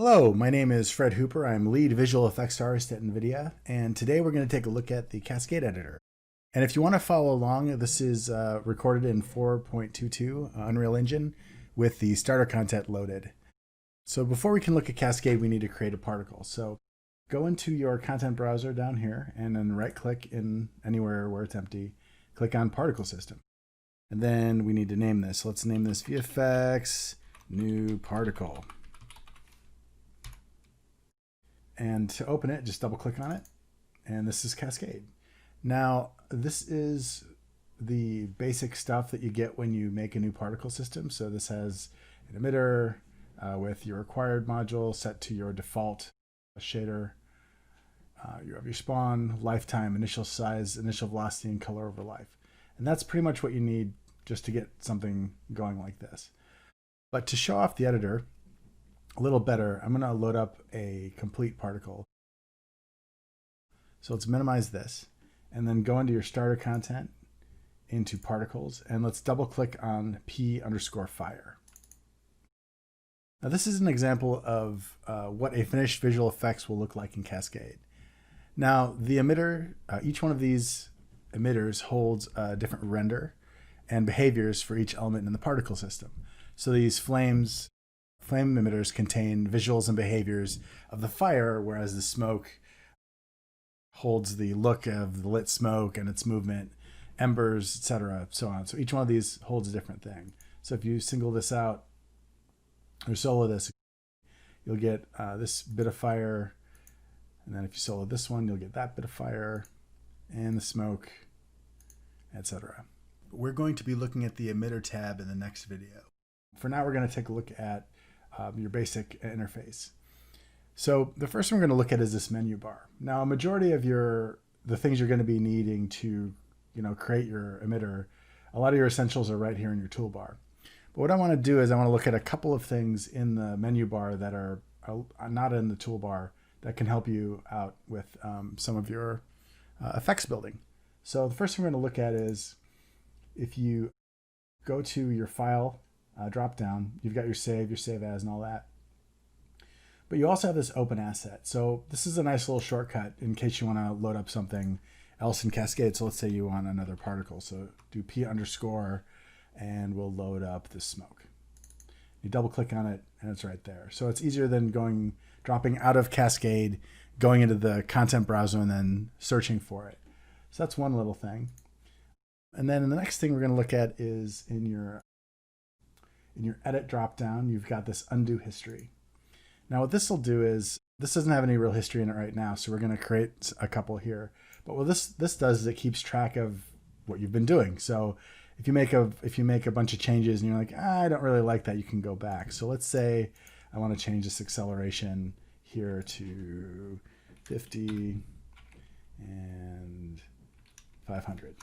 Hello, my name is Fred Hooper. I'm lead visual effects artist at NVIDIA, and today we're going to take a look at the Cascade editor. And if you want to follow along, this is recorded in 4.22 Unreal Engine with the starter content loaded. So before we can look at Cascade, we need to create a particle. So go into your content browser down here and then right click in anywhere where it's empty, click on Particle System. And then we need to name this. So let's name this VFX New Particle. And to open it, just double click on it. And this is Cascade. Now, this is the basic stuff that you get when you make a new particle system. So this has an emitter with your required module set to your default shader. You have your spawn, lifetime, initial size, initial velocity, and color over life. And that's pretty much what you need just to get something going like this. But to show off the editor a little better, I'm going to load up a complete particle. So let's minimize this and then go into your starter content, into particles, and let's double click on P_fire. Now this is an example of what a finished visual effects will look like in Cascade. Now the emitter, each one of these emitters holds a different render and behaviors for each element in the particle system. So these flame emitters contain visuals and behaviors of the fire, whereas the smoke holds the look of the lit smoke and its movement, embers, etc., so on. So each one of these holds a different thing. So if you single this out or solo this, you'll get this bit of fire, and then if you solo this one, you'll get that bit of fire and the smoke, etc. We're going to be looking at the emitter tab in the next video. For now, we're going to take a look at your basic interface. So the first one we're going to look at is this menu bar. Now, a majority of the things you're going to be needing to create your emitter, a lot of your essentials are right here in your toolbar. But what I want to do is I want to look at a couple of things in the menu bar that are not in the toolbar that can help you out with some of your effects building. So the first thing we're going to look at is if you go to your file drop down, you've got your save as, and all that. But you also have this open asset. So this is a nice little shortcut in case you want to load up something else in Cascade. So let's say you want another particle. So do P_, and we'll load up the smoke. You double click on it and it's right there. So it's easier than dropping out of Cascade, going into the content browser and then searching for it. So that's one little thing. And then the next thing we're going to look at is in your edit dropdown, you've got this undo history. Now what this will do is, this doesn't have any real history in it right now, so we're going to create a couple here. But what this does is it keeps track of what you've been doing. So if you make a bunch of changes and you're like, I don't really like that, you can go back. So let's say I want to change this acceleration here to 50 and 500.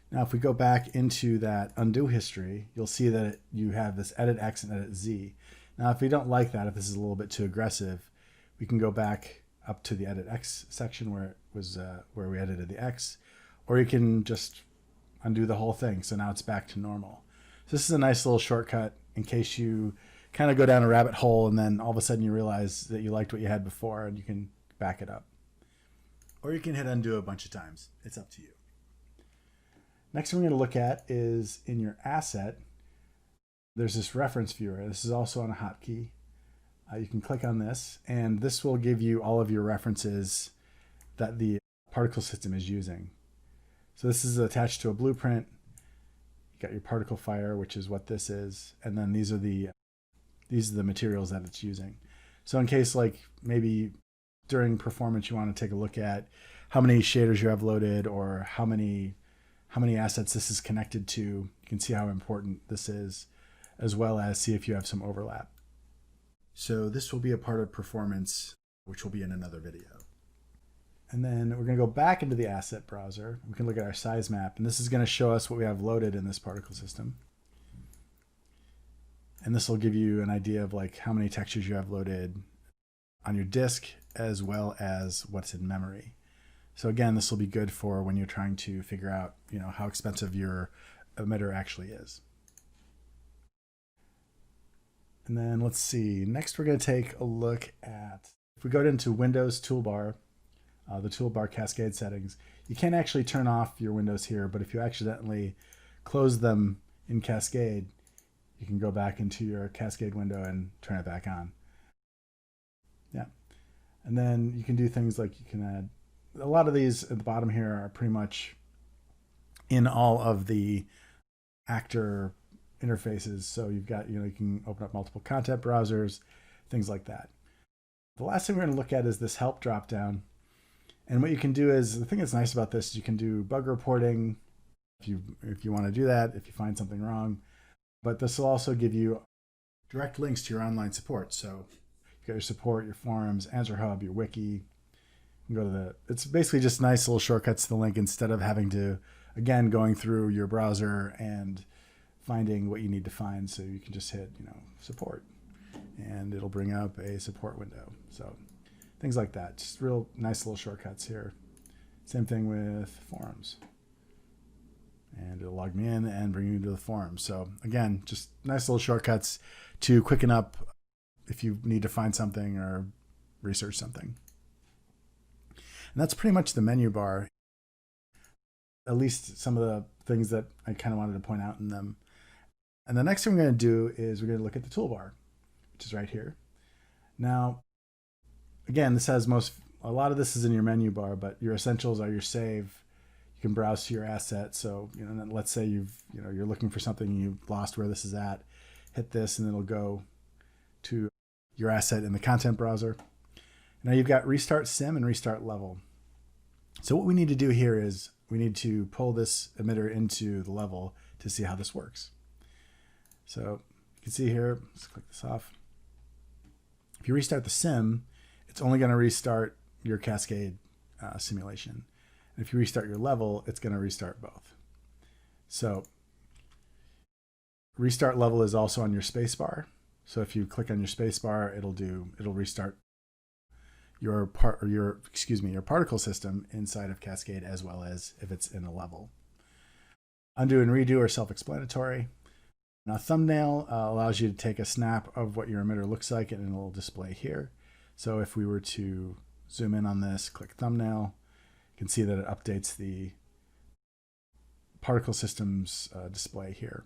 Now, if we go back into that undo history, you'll see that you have this edit X and edit Z. Now, if we don't like that, if this is a little bit too aggressive, we can go back up to the edit X section where it was where we edited the X, or you can just undo the whole thing. So now it's back to normal. So this is a nice little shortcut in case you kind of go down a rabbit hole and then all of a sudden you realize that you liked what you had before and you can back it up. Or you can hit undo a bunch of times. It's up to you. Next thing we're going to look at is in your asset, there's this reference viewer. This is also on a hotkey. You can click on this, and this will give you all of your references that the particle system is using. So this is attached to a blueprint. You got your particle fire, which is what this is, and then these are the materials that it's using. So in case like maybe during performance you want to take a look at how many shaders you have loaded or how many assets this is connected to, you can see how important this is, as well as see if you have some overlap. So this will be a part of performance, which will be in another video. And then we're going to go back into the asset browser. We can look at our size map, and this is going to show us what we have loaded in this particle system. And this will give you an idea of like how many textures you have loaded on your disk, as well as what's in memory. So again, this will be good for when you're trying to figure out, how expensive your emitter actually is. And then let's see, next we're going to take a look at, if we go into Windows toolbar, the toolbar Cascade settings, you can't actually turn off your windows here, but if you accidentally close them in Cascade, you can go back into your Cascade window and turn it back on. Yeah. And then you can do things like you can add, a lot of these at the bottom here are pretty much in all of the actor interfaces. So you've got, you can open up multiple content browsers, things like that. The last thing we're going to look at is this help dropdown. And what you can do is, the thing that's nice about this, you can do bug reporting if you want to do that, if you find something wrong. But this will also give you direct links to your online support. So you got your support, your forums, Answer Hub, your wiki. You can go to it's basically just nice little shortcuts to the link instead of having to, again, going through your browser and finding what you need to find. So you can just hit, support, and it'll bring up a support window. So things like that, just real nice little shortcuts here. Same thing with forums. And it'll log me in and bring you to the forum. So again, just nice little shortcuts to quicken up if you need to find something or research something. And that's pretty much the menu bar, at least some of the things that I kind of wanted to point out in them. And the next thing we're going to do is we're going to look at the toolbar, which is right here. Now, again, this has a lot of this is in your menu bar, but your essentials are your save. You can browse to your asset. So, let's say you're looking for something and you've lost where this is at. Hit this and it'll go to your asset in the content browser. Now you've got restart sim and restart level. So what we need to do here is we need to pull this emitter into the level to see how this works. So you can see here, let's click this off. If you restart the sim, it's only going to restart your Cascade simulation. And if you restart your level, it's going to restart both. So restart level is also on your spacebar. So if you click on your spacebar, it'll restart your particle system inside of Cascade, as well as if it's in a level. Undo and redo are self-explanatory. Now thumbnail allows you to take a snap of what your emitter looks like, and it'll display here. So if we were to zoom in on this, click thumbnail, you can see that it updates the particle system's display here.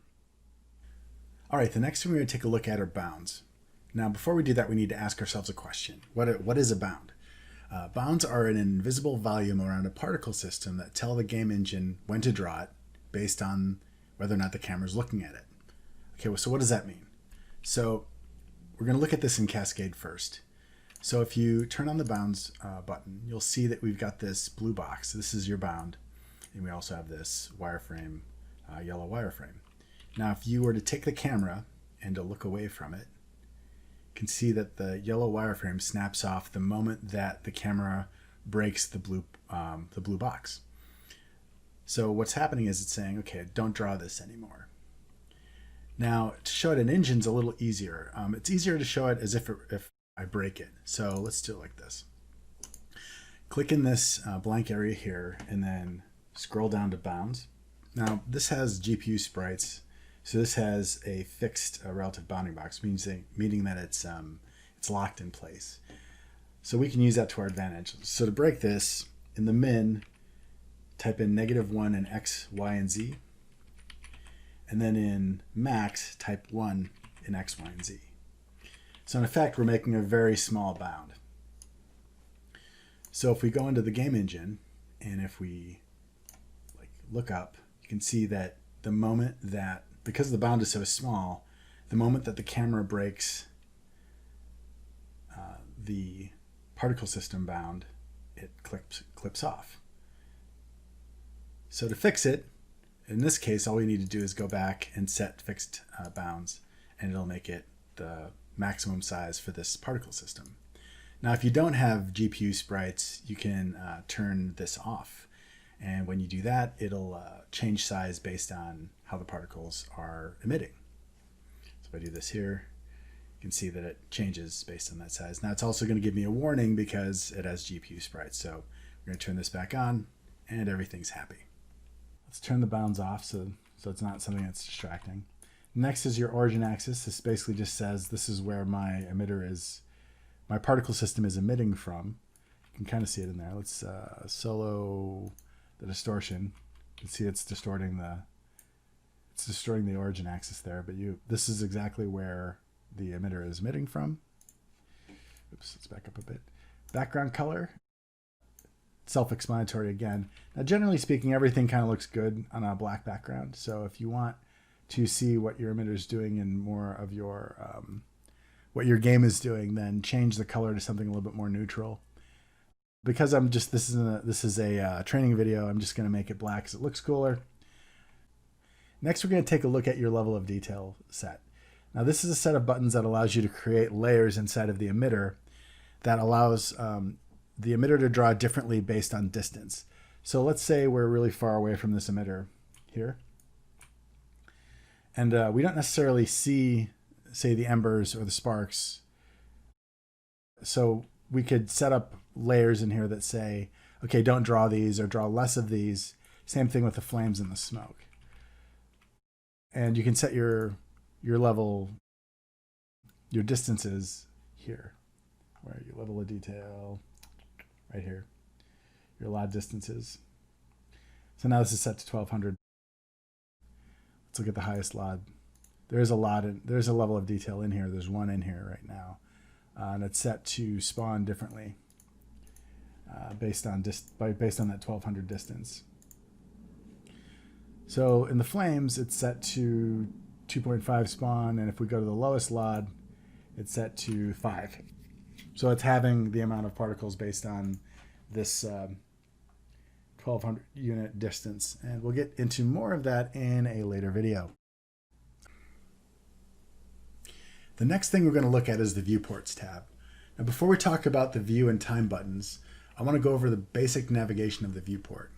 All right, the next thing we're going to take a look at are bounds. Now, before we do that, we need to ask ourselves a question. What is a bound? Bounds are an invisible volume around a particle system that tell the game engine when to draw it based on whether or not the camera's looking at it. Okay, well, so what does that mean? So we're going to look at this in Cascade first. So if you turn on the bounds button, you'll see that we've got this blue box. This is your bound. And we also have this wireframe, yellow wireframe. Now, if you were to take the camera and to look away from it, you can see that the yellow wireframe snaps off the moment that the camera breaks the blue box. So what's happening is it's saying, okay, don't draw this anymore. Now, to show it in Engine's a little easier. It's easier to show it as if I break it. So let's do it like this. Click in this blank area here and then scroll down to bounds. Now, this has GPU sprites. So this has a fixed relative bounding box, meaning that it's locked in place. So we can use that to our advantage. So to break this, in the min, type in -1 in X, Y, and Z. And then in max, type 1 in X, Y, and Z. So in effect, we're making a very small bound. So if we go into the game engine, and if we look up, you can see that the moment that, because the bound is so small, the moment that the camera breaks the particle system bound, it clips off. So to fix it, in this case, all we need to do is go back and set fixed bounds, and it'll make it the maximum size for this particle system. Now, if you don't have GPU sprites, you can turn this off. And when you do that, it'll change size based on how the particles are emitting. So if I do this here, you can see that it changes based on that size. Now it's also going to give me a warning because it has GPU sprites. So we're going to turn this back on and everything's happy. Let's turn the bounds off so it's not something that's distracting. Next is your origin axis. This basically just says this is where my particle system is emitting from. You can kind of see it in there. Let's solo the distortion. You can see it's distorting the origin axis there, but this is exactly where the emitter is emitting from. Oops, let's back up a bit. Background color, self-explanatory again. Now, generally speaking, everything kind of looks good on a black background. So if you want to see what your emitter is doing and more of your what your game is doing, then change the color to something a little bit more neutral. Because this is a training video, I'm just going to make it black because it looks cooler. Next, we're going to take a look at your level of detail set. Now, this is a set of buttons that allows you to create layers inside of the emitter that allows the emitter to draw differently based on distance. So let's say we're really far away from this emitter here. And we don't necessarily see, say, the embers or the sparks. So we could set up layers in here that say, okay, don't draw these or draw less of these. Same thing with the flames and the smoke. And you can set your level, your distances here, where your level of detail, right here, your LOD distances. So now this is set to 1200. Let's look at the highest LOD. There's a level of detail in here. There's one in here right now. And it's set to spawn differently based on that 1200 distance. So in the flames, it's set to 2.5 spawn, and if we go to the lowest LOD, it's set to 5. So it's having the amount of particles based on this 1200 unit distance, and we'll get into more of that in a later video. The next thing we're going to look at is the Viewports tab. Now, before we talk about the view and time buttons, I want to go over the basic navigation of the viewport.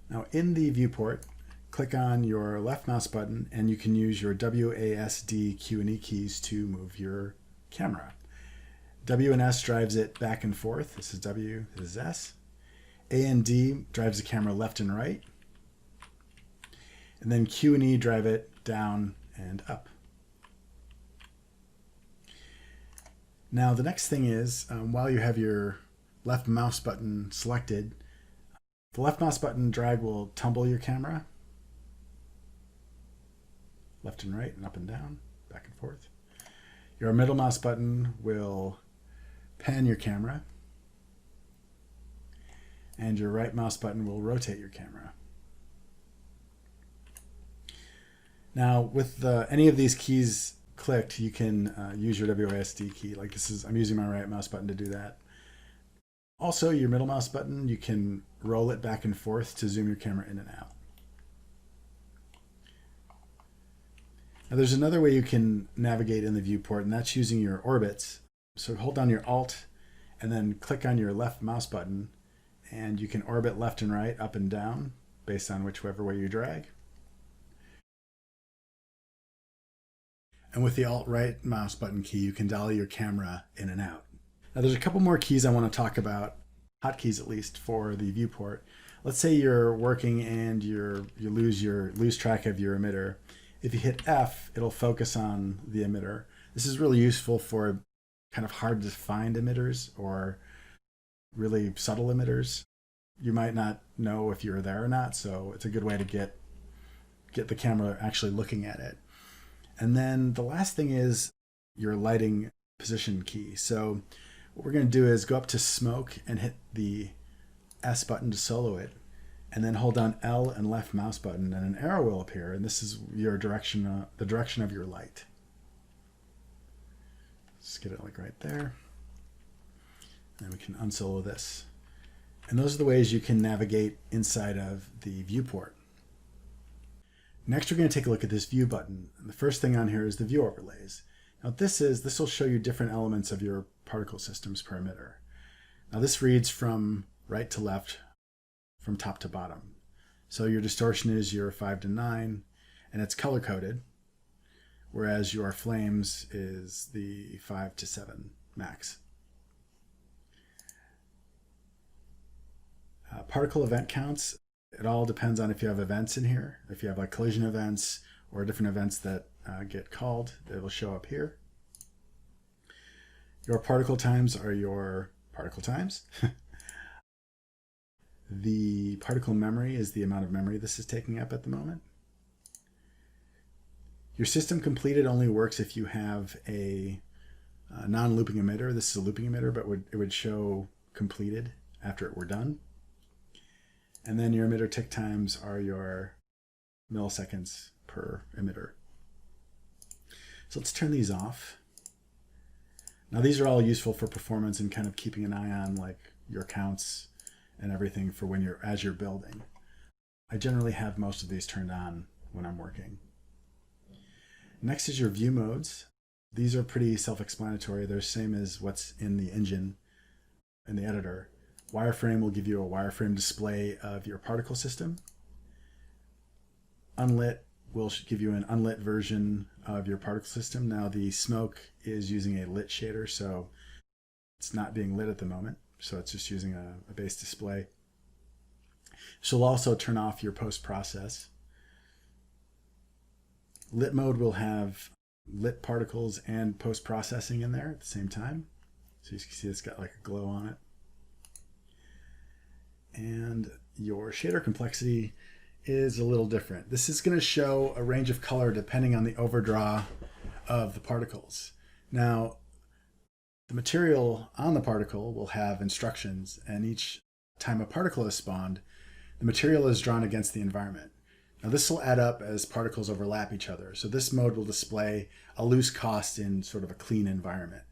Now, in the viewport, click on your left mouse button and you can use your WASD, Q, and E keys to move your camera. W and S drives it back and forth. This is W, this is S. A and D drives the camera left and right. And then Q and E drive it down and up. Now the next thing is, while you have your left mouse button selected, the left mouse button drag will tumble your camera left and right and up and down, back and forth. Your middle mouse button will pan your camera, and your right mouse button will rotate your camera. Now, with any of these keys clicked, you can use your WASD key. Like I'm using my right mouse button to do that. Also, your middle mouse button, you can roll it back and forth to zoom your camera in and out. Now, there's another way you can navigate in the viewport, and that's using your orbits. So hold down your Alt and then click on your left mouse button, and you can orbit left and right, up and down, based on whichever way you drag. And with the Alt right mouse button key, you can dolly your camera in and out. Now there's a couple more keys I want to talk about, hotkeys at least, for the viewport. Let's say you're working and you lose track of your emitter. If you hit F, it'll focus on the emitter. This is really useful for kind of hard to find emitters or really subtle emitters. You might not know if you're there or not, so it's a good way to get the camera actually looking at it. And then the last thing is your lighting position key. So what we're going to do is go up to smoke and hit the S button to solo it, and then hold down L and left mouse button, and an arrow will appear, and this is your direction, the direction of your light. Let's get it like right there. And we can unsolo this. And those are the ways you can navigate inside of the viewport. Next, we're going to take a look at this view button. And the first thing on here is the view overlays. Now this will show you different elements of your particle systems per emitter. Now this reads from right to left, from top to bottom. So your distortion is your 5 to 9, and it's color coded, whereas your flames is the 5 to 7 max. Particle event counts, it all depends on if you have events in here, if you have like collision events or different events that get called. It will show up here. Your particle times are your particle times. The particle memory is the amount of memory this is taking up at the moment. Your system completed only works if you have a non-looping emitter. This is a looping emitter, but it would show completed after it were done. And then your emitter tick times are your milliseconds per emitter. So let's turn these off. Now these are all useful for performance and kind of keeping an eye on like your counts and everything for as you're building. I generally have most of these turned on when I'm working. Next is your view modes. These are pretty self-explanatory. They're the same as what's in the engine and the editor. Wireframe will give you a wireframe display of your particle system. Unlit will give you an unlit version of your particle system. Now the smoke is using a lit shader, so it's not being lit at the moment. So it's just using a base display. She'll also turn off your post-process. Lit mode will have lit particles and post-processing in there at the same time. So you can see it's got like a glow on it. And your shader complexity is a little different. This is going to show a range of color depending on the overdraw of the particles. Now, the material on the particle will have instructions, and each time a particle is spawned, the material is drawn against the environment. Now this will add up as particles overlap each other. So this mode will display a loose cost in sort of a clean environment.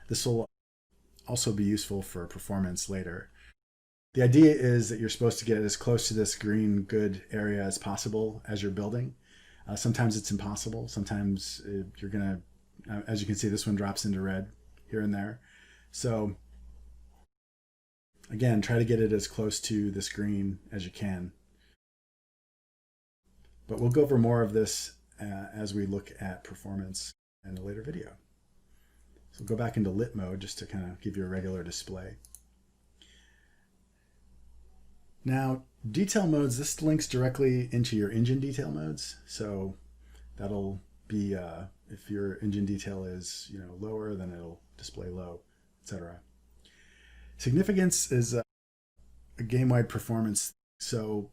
This will also be useful for performance later. The idea is that you're supposed to get as close to this green good area as possible as you're building. Sometimes it's impossible. Sometimes you're going to, as you can see, this one drops into red here and there. So again, try to get it as close to this green as you can. But we'll go over more of this as we look at performance in a later video. So we'll go back into lit mode just to kind of give you a regular display. Now, detail modes, this links directly into your engine detail modes. So that'll be, if your engine detail is lower, then it'll display low, etc. Significance is a game-wide performance. So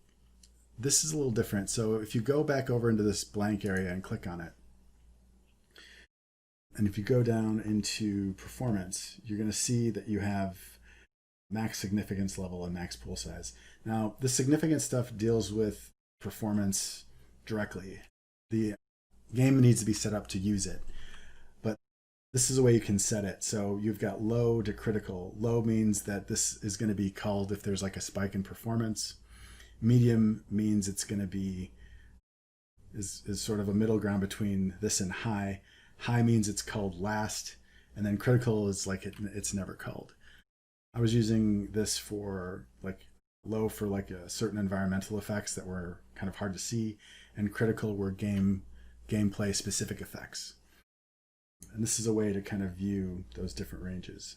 this is a little different. So if you go back over into this blank area and click on it, and if you go down into performance, you're going to see that you have max significance level and max pool size. Now, the significance stuff deals with performance directly. The game needs to be set up to use it, but this is a way you can set it. So you've got low to critical. Low means that this is going to be called if there's like a spike in performance. Medium means it's going to be is sort of a middle ground between this and high. High means it's called last, and then critical is like it's never called. I was using this for like low for like a certain environmental effects that were kind of hard to see, and critical were gameplay specific effects. And this is a way to kind of view those different ranges.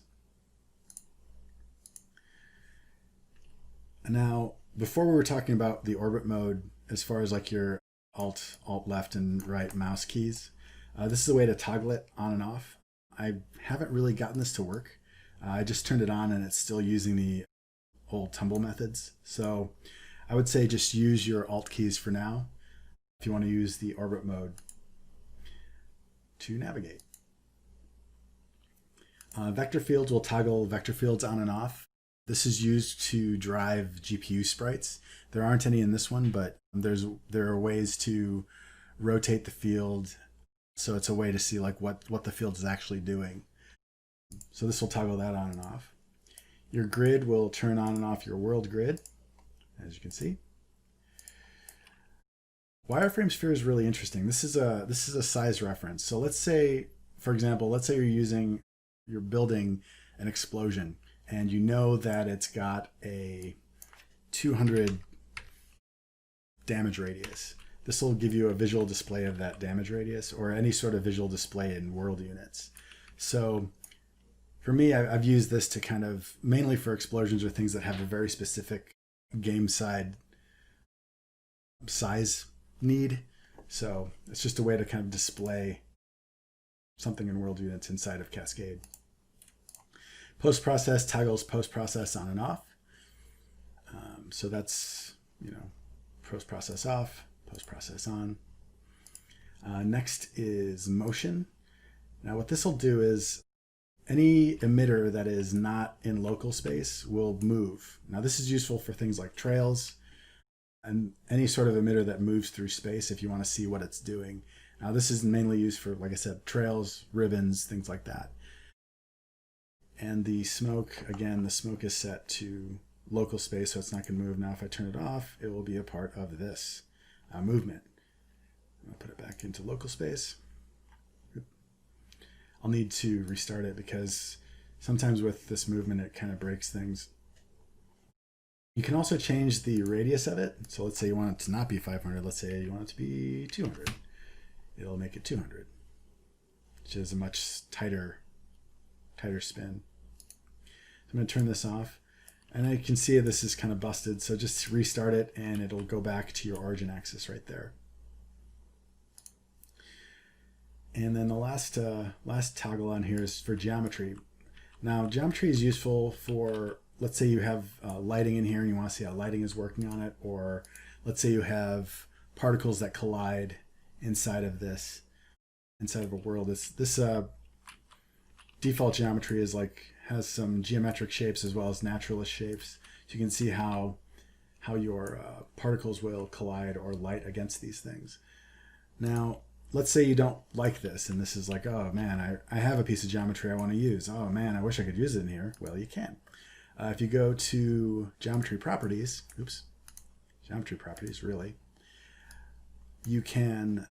And now, before we were talking about the orbit mode, as far as like your alt left and right mouse keys, this is a way to toggle it on and off. I haven't really gotten this to work. I just turned it on and it's still using the old tumble methods. So I would say just use your alt keys for now if you want to use the orbit mode to navigate. Vector fields will toggle vector fields on and off. This is used to drive GPU sprites. There aren't any in this one, but there are ways to rotate the field. So it's a way to see like what the field is actually doing. So this will toggle that on and off. Your grid will turn on and off your world grid, as you can see. Wireframe sphere is really interesting. This is a size reference. So let's say, for example, let's say you're building an explosion, and you know that it's got a 200 damage radius. This will give you a visual display of that damage radius, or any sort of visual display in world units. So for me, I've used this to kind of, mainly for explosions or things that have a very specific game side size need. So it's just a way to kind of display something in world units inside of Cascade. Post-process toggles post-process on and off. So that's, post-process off, post-process on. Next is motion. Now what this will do is any emitter that is not in local space will move. Now this is useful for things like trails and any sort of emitter that moves through space if you want to see what it's doing. Now this is mainly used for, like I said, trails, ribbons, things like that. And the smoke, again, the smoke is set to local space, so it's not going to move. Now if I turn it off, it will be a part of this movement. I'll put it back into local space. I'll need to restart it because sometimes with this movement it kind of breaks things. You can also change the radius of it. So let's say you want it to not be 500. Let's say you want it to be 200. It'll make it 200, which is a much tighter spin. So I'm going to turn this off. And you can see this is kind of busted. So just restart it and it'll go back to your origin axis right there. And then the last toggle on here is for geometry. Now geometry is useful for, let's say you have lighting in here and you want to see how lighting is working on it, or let's say you have particles that collide inside of a world. This default geometry is has some geometric shapes as well as naturalist shapes. So you can see how your particles will collide or light against these things. Now, let's say you don't like this, and this is like, oh man, I have a piece of geometry I want to use. Oh man, I wish I could use it in here. Well, you can. If you go to geometry properties, really, you can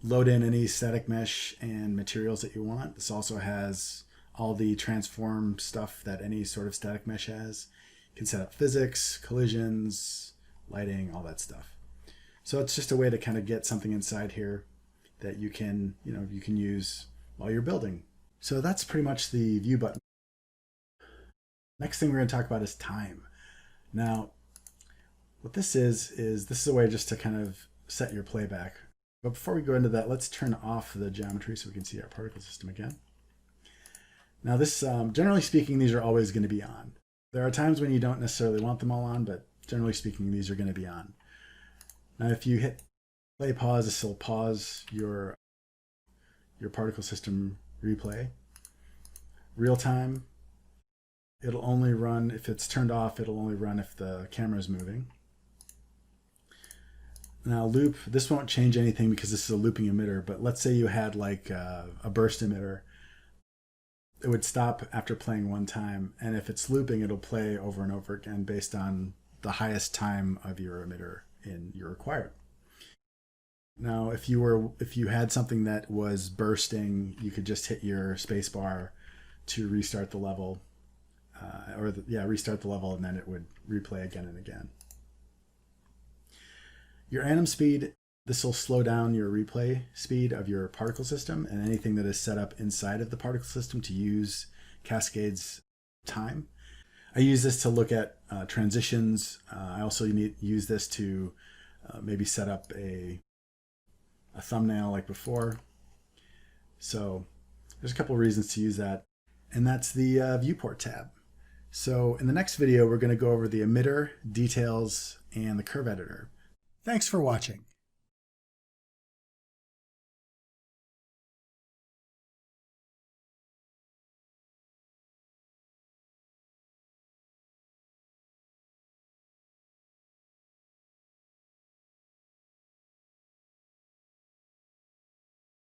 load in any static mesh and materials that you want. This also has all the transform stuff that any sort of static mesh has. You can set up physics, collisions, lighting, all that stuff. So it's just a way to kind of get something inside here that you can use while you're building. So that's pretty much the view button. Next thing we're going to talk about is time. Now, what this is a way just to kind of set your playback. But before we go into that, let's turn off the geometry so we can see our particle system again. Now this, generally speaking, these are always going to be on. There are times when you don't necessarily want them all on, but generally speaking, these are going to be on. Now if you hit play pause, this will pause your particle system replay. Real time, it'll only run if it's turned off. It'll only run if the camera is moving. Now loop, this won't change anything because this is a looping emitter, but let's say you had like a burst emitter. It would stop after playing one time, and if it's looping, it'll play over and over again based on the highest time of your emitter in your required. Now if you had something that was bursting, you could just hit your space bar to restart the level, restart the level, and then it would replay again and again. Your anim speed, this will slow down your replay speed of your particle system and anything that is set up inside of the particle system to use Cascade's time. I use this to look at transitions. I also use this to maybe set up a thumbnail like before. So there's a couple of reasons to use that. And that's the Viewport tab. So in the next video, we're going to go over the emitter, details, and the curve editor. Thanks for watching.